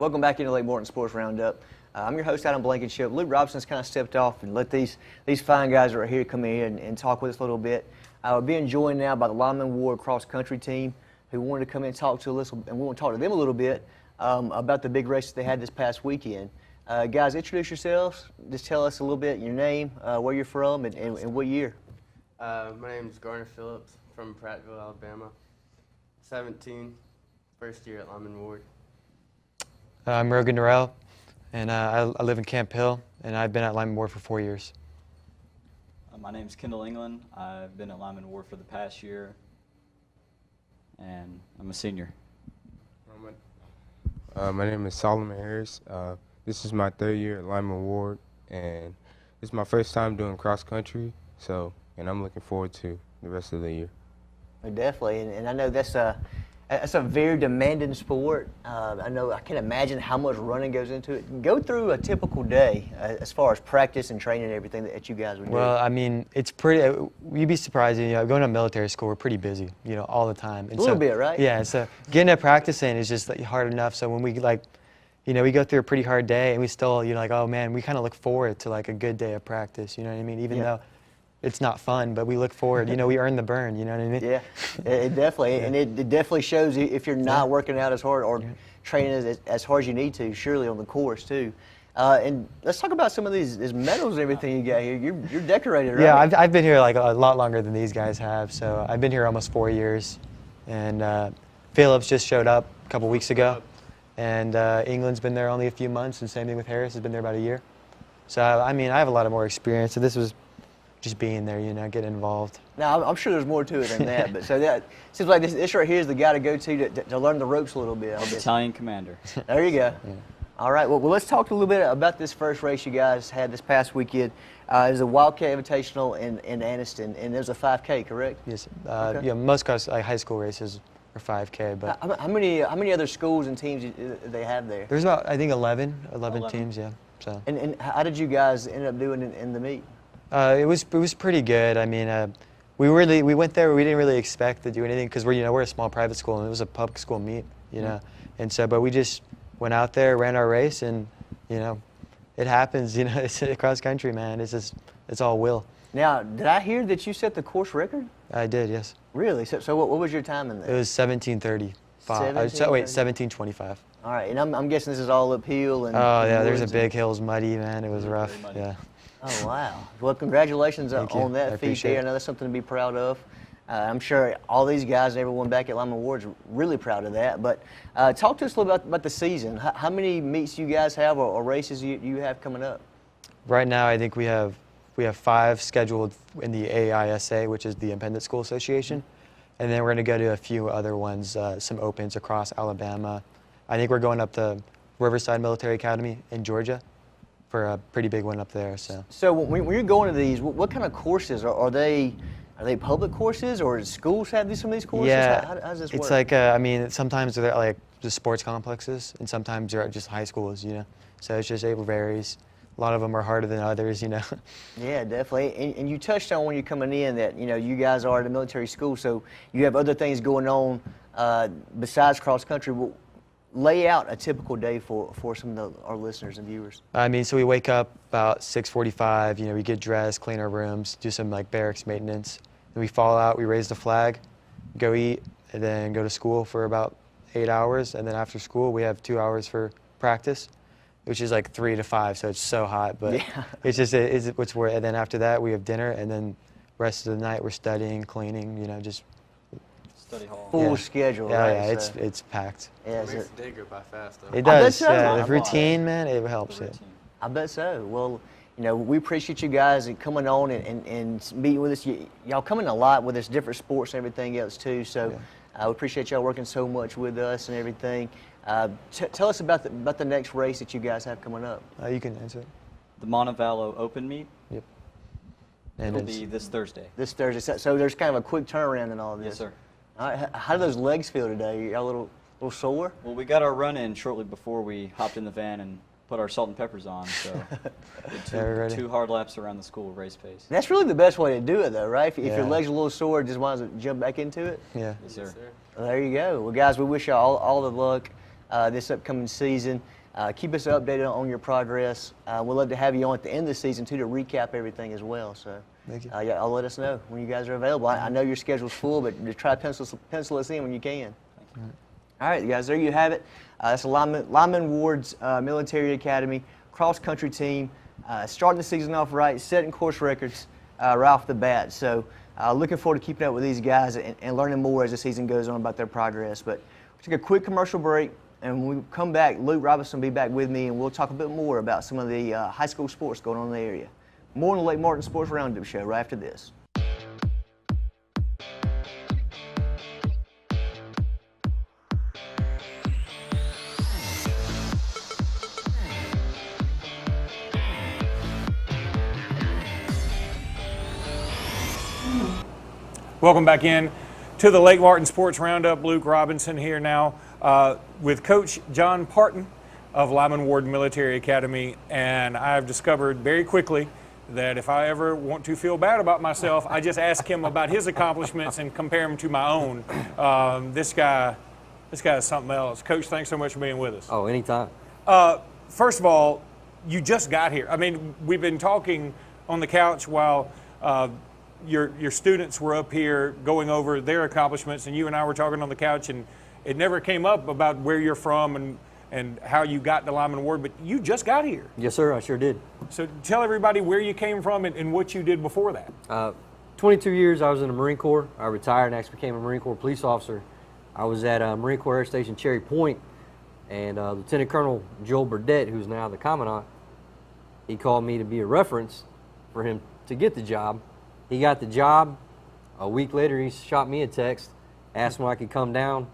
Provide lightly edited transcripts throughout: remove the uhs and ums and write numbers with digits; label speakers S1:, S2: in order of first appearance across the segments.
S1: Welcome back into Lake Morton Sports Roundup. I'm your host, Adam Blankenship. Luke Robson's kind of stepped off and let these fine guys right here come in and talk with us a little bit. We're being joined now by the Lyman Ward cross country team who wanted to come in and talk to us, and we want to talk to them a little bit about the big race that they had this past weekend. Guys, introduce yourselves. Just tell us a little bit, your name, where you're from, and what year.
S2: My name is Garner Phillips from Prattville, Alabama. 17, first year at Lyman Ward.
S3: I'm Rogan Norell, and I live in Camp Hill, and I've been at Lyman Ward for 4 years.
S4: My name's Kendall England. I've been at Lyman Ward for the past year, and I'm a senior.
S5: My name is Solomon Harris. This is my 3rd year at Lyman Ward, and this is my first time doing cross country, and I'm looking forward to the rest of the year.
S1: Definitely, and I know that's a very demanding sport. I can imagine how much running goes into it. Go through a typical day as far as practice and training and everything that you guys would do.
S3: Well, I mean, it's pretty. You'd be surprised. Going to military school, we're pretty busy. All the time. And
S1: a little bit, right?
S3: Yeah. So getting to practice in is just hard enough. So when we we go through a pretty hard day, and we still, oh man, we kind of look forward to a good day of practice. You know what I mean? Even though it's not fun, but we look forward. We earn the burn. You know what I mean?
S1: Yeah, it definitely, and it definitely shows if you're not working out as hard or training as hard as you need to. Surely on the course too. And let's talk about some of these medals and everything you got here. You're decorated, right?
S3: Yeah, I've been here a lot longer than these guys have. So I've been here almost 4 years, and Phillips just showed up a couple weeks ago, and England's been there only a few months, and same thing with Harris has been there about a year. So I mean, I have a lot of more experience. So this was just being there, getting involved.
S1: Now, I'm sure there's more to it than that, but so that seems like this right here is the guy to go to learn the ropes a little bit.
S4: Battalion commander.
S1: There you go. Yeah. All right, well, let's talk a little bit about this first race you guys had this past weekend. It was a Wildcat Invitational in Anniston, and there's a 5K, correct?
S3: Yes. Okay. Yeah, most high school races are 5K, but
S1: how many other schools and teams do they have there?
S3: There's about, I think, 11 teams, yeah. So.
S1: And how did you guys end up doing in the meet?
S3: It was pretty good. I mean, we went there. We didn't really expect to do anything because we're a small private school, and it was a public school meet, And so, but we just went out there, ran our race, and it happens. It's cross country, man. It's all will.
S1: Now, did I hear that you set the course record?
S3: I did, yes.
S1: Really? So what was your time in there?
S3: It was 17:35. 17:25.
S1: All right, and I'm guessing this is all uphill and.
S3: Oh yeah, there's a big hills, muddy, man. It was rough. Yeah.
S1: Oh, wow. Well, congratulations on that feat there. I know that's something to be proud of. I'm sure all these guys and everyone back at Lyman Ward is really proud of that. But talk to us a little about the season. How many meets you guys have or races you have coming up?
S3: Right now, I think we have 5 scheduled in the AISA, which is the Independent School Association. And then we're going to go to a few other ones, some opens across Alabama. I think we're going up to Riverside Military Academy in Georgia for a pretty big one up there. So
S1: when you're going to these, what kind of courses are they? Are they public courses, or does schools have some of these courses?
S3: Yeah,
S1: how does this
S3: it's
S1: work?
S3: I mean, sometimes they're just sports complexes, and sometimes they're just high schools. So it varies. A lot of them are harder than others.
S1: Yeah, definitely. And you touched on when you're coming in that you guys are at a military school, so you have other things going on besides cross country. Lay out a typical day for some of our listeners and viewers.
S3: I mean, so we wake up about 6:45. We get dressed, clean our rooms, do some barracks maintenance. Then we fall out, we raise the flag, go eat, and then go to school for about 8 hours. And then after school, we have 2 hours for practice, which is 3 to 5. So it's so hot, but it's what's worth. And then after that, we have dinner, and then rest of the night we're studying, cleaning. Just.
S4: Study hall.
S1: Full schedule.
S3: Yeah,
S1: right?
S3: Yeah, it's packed.
S1: Yeah,
S2: It makes the day go by fast, though.
S3: It does.
S1: So.
S3: Yeah, the routine, man, it helps.
S1: I bet so. Well, we appreciate you guys coming on and meeting with us. Y'all come in a lot with us, different sports and everything else too. So we appreciate y'all working so much with us and everything. Tell us about the next race that you guys have coming up.
S3: You can answer it.
S4: The Montevallo Open meet.
S3: Yep.
S4: And it'll be this Thursday.
S1: This Thursday. So there's kind of a quick turnaround in all of this.
S4: Yes, sir.
S1: All right. How do those legs feel today? Y'all a little sore?
S4: Well, we got our run in shortly before we hopped in the van and put our salt and peppers on. So did two hard laps around the school race pace.
S1: That's really the best way to do it, though, right? If your legs are a little sore, just want to jump back into it.
S3: Yeah.
S4: Yes, sir.
S1: Well, there you go. Well, guys, we wish you all the luck. this upcoming season. Keep us updated on your progress. We'd love to have you on at the end of the season, too, to recap everything as well. So,
S3: Thank you.
S1: yeah, I'll let us know when you guys are available. I know your schedule's full, but just try to pencil us in when you can. All right, guys, there you have it. That's the Lyman Ward's Military Academy cross-country team, starting the season off right, setting course records right off the bat. So looking forward to keeping up with these guys and learning more as the season goes on about their progress. But we'll take a quick commercial break, and when we come back, Luke Robinson will be back with me, and we'll talk a bit more about some of the high school sports going on in the area. More on the Lake Martin Sports Roundup Show right after this.
S6: Welcome back in to the Lake Martin Sports Roundup. Luke Robinson here now with Coach John Parton of Lyman Ward Military Academy, and I've discovered very quickly that if I ever want to feel bad about myself, I just ask him about his accomplishments and compare them to my own. This guy is something else. Coach, thanks so much for being with us.
S7: Oh, anytime.
S6: First of all, you just got here. I mean, we've been talking on the couch while your students were up here going over their accomplishments, and you and I were talking on the couch, and it never came up about where you're from and how you got to Lyman Ward, but you just got here.
S7: Yes, sir, I sure did.
S6: So tell everybody where you came from and what you did before that.
S7: 22 years I was in the Marine Corps. I retired and actually became a Marine Corps police officer. I was at Marine Corps Air Station Cherry Point, and Lieutenant Colonel Joel Burdett, who's now the Commandant, he called me to be a reference for him to get the job. He got the job. A week later, he shot me a text, asked when I could come down.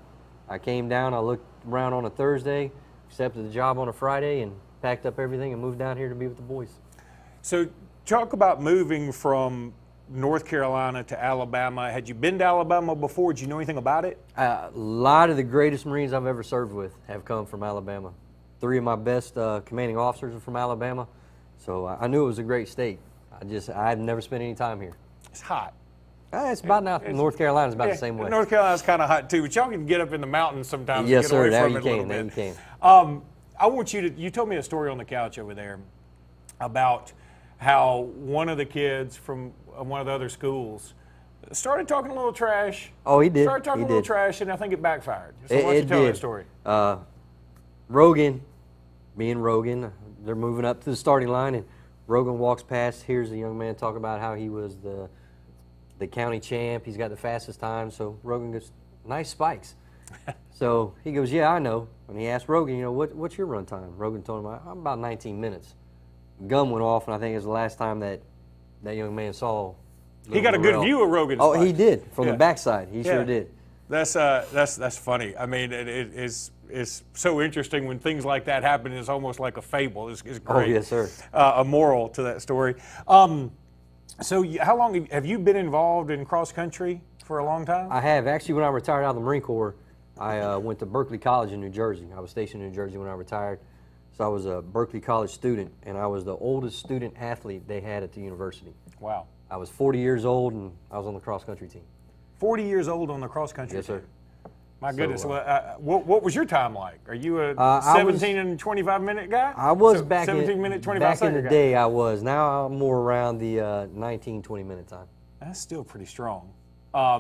S7: I came down. I looked around on a Thursday, accepted the job on a Friday, and packed up everything and moved down here to be with the boys.
S6: So talk about moving from North Carolina to Alabama. Had you been to Alabama before? Did you know anything about it?
S7: A lot of the greatest Marines I've ever served with have come from Alabama. 3 of my best commanding officers are from Alabama, so I knew it was a great state. I've never spent any time here.
S6: It's hot.
S7: It's about now. North Carolina's about the same way.
S6: North Carolina's kind of hot too, but y'all can get up in the mountains sometimes.
S7: Yes,
S6: and get
S7: sir.
S6: away
S7: There
S6: from
S7: you
S6: it a little
S7: can. There
S6: bit.
S7: you can.
S6: I want you to. You told me a story on the couch over there about how one of the kids from one of the other schools started talking a little trash.
S7: Oh, he did.
S6: Started talking
S7: He
S6: a little
S7: did.
S6: trash, and I think it backfired. So why don't
S7: It
S6: you tell
S7: did.
S6: that story?
S7: Rogan, being Rogan, they're moving up to the starting line, and Rogan walks past, hears a young man talk about how he was the county champ. He's got the fastest time. So Rogan goes, nice spikes. So he goes, yeah, I know. And he asked Rogan, what's your run time? Rogan told him, I'm about 19 minutes. Gun went off, and I think it was the last time that young man saw.
S6: He got a good view of Rogan's
S7: Oh,
S6: spikes.
S7: he did from
S6: Yeah.
S7: the backside. He
S6: Yeah.
S7: sure did.
S6: That's funny. I mean, it's so interesting when things like that happen. It's almost like a fable. It's great.
S7: Oh, yes, sir.
S6: A moral to that story. So how long have you been involved in cross country? For a long time?
S7: I have. Actually, when I retired out of the Marine Corps, I went to Berkeley College in New Jersey. I was stationed in New Jersey when I retired. So I was a Berkeley College student, and I was the oldest student athlete they had at the university.
S6: Wow.
S7: I was 40 years old, and I was on the cross-country team.
S6: 40 years old on the cross country
S7: Yes,
S6: team.
S7: sir.
S6: My
S7: So,
S6: goodness. What was your time like? Are you a
S7: I
S6: 17 and 25 minute guy?
S7: I was
S6: So,
S7: back
S6: 17
S7: in,
S6: minute, 25
S7: back in
S6: second
S7: the
S6: guy.
S7: day. I was. Now I'm more around the 19, 20-minute time.
S6: That's still pretty strong. I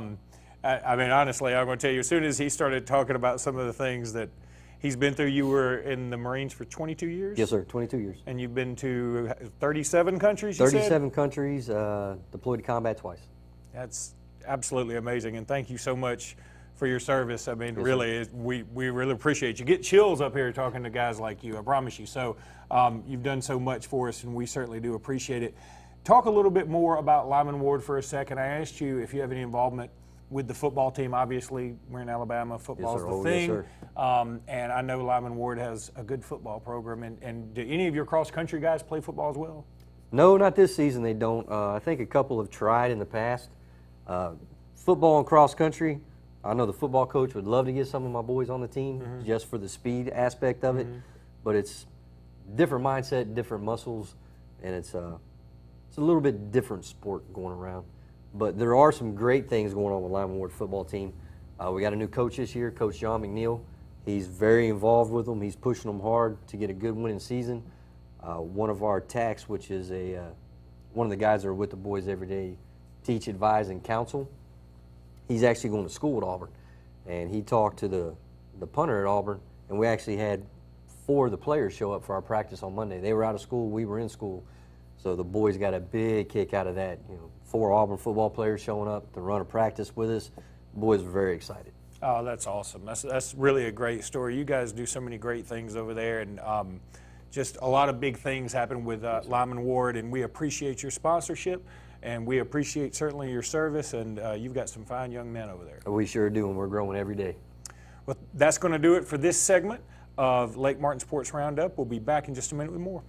S6: mean, honestly, I'm going to tell you, as soon as he started talking about some of the things that he's been through, you were in the Marines for 22 years?
S7: Yes, sir. 22 years.
S6: And you've been to 37 countries, you said?
S7: 37 countries, deployed to combat twice.
S6: That's absolutely amazing, and thank you so much for your service. I mean,
S7: Yes,
S6: really, we really appreciate you. Get chills up here talking to guys like you, I promise you. So you've done so much for us, and we certainly do appreciate it. Talk a little bit more about Lyman Ward for a second. I asked you if you have any involvement with the football team. Obviously, we're in Alabama. Football's
S7: sir.
S6: the
S7: Oh,
S6: thing.
S7: yes, sir.
S6: And I know Lyman Ward has a good football program. And do any of your cross-country guys play football as well?
S7: No, not this season. They don't. I think a couple have tried in the past. Football and cross country, I know the football coach would love to get some of my boys on the team just for the speed aspect of it, but it's different mindset, different muscles, and it's a little bit different sport going around. But there are some great things going on with Lyman Ward football team. We got a new coach this year, Coach John McNeil. He's very involved with them. He's pushing them hard to get a good winning season. One of our TACs, which is one of the guys that are with the boys every day, teach, advise, and counsel. He's actually going to school at Auburn, and he talked to the punter at Auburn, and we actually had 4 of the players show up for our practice on Monday. They were out of school, we were in school, so the boys got a big kick out of that. 4 Auburn football players showing up to run a practice with us. The boys were very excited.
S6: Oh, that's awesome. That's really a great story. You guys do so many great things over there, and just a lot of big things happen with Lyman Ward, and we appreciate your sponsorship, and we appreciate certainly your service, and you've got some fine young men over there.
S7: We sure do, and we're growing every day.
S6: Well, that's going to do it for this segment of Lake Martin Sports Roundup. We'll be back in just a minute with more.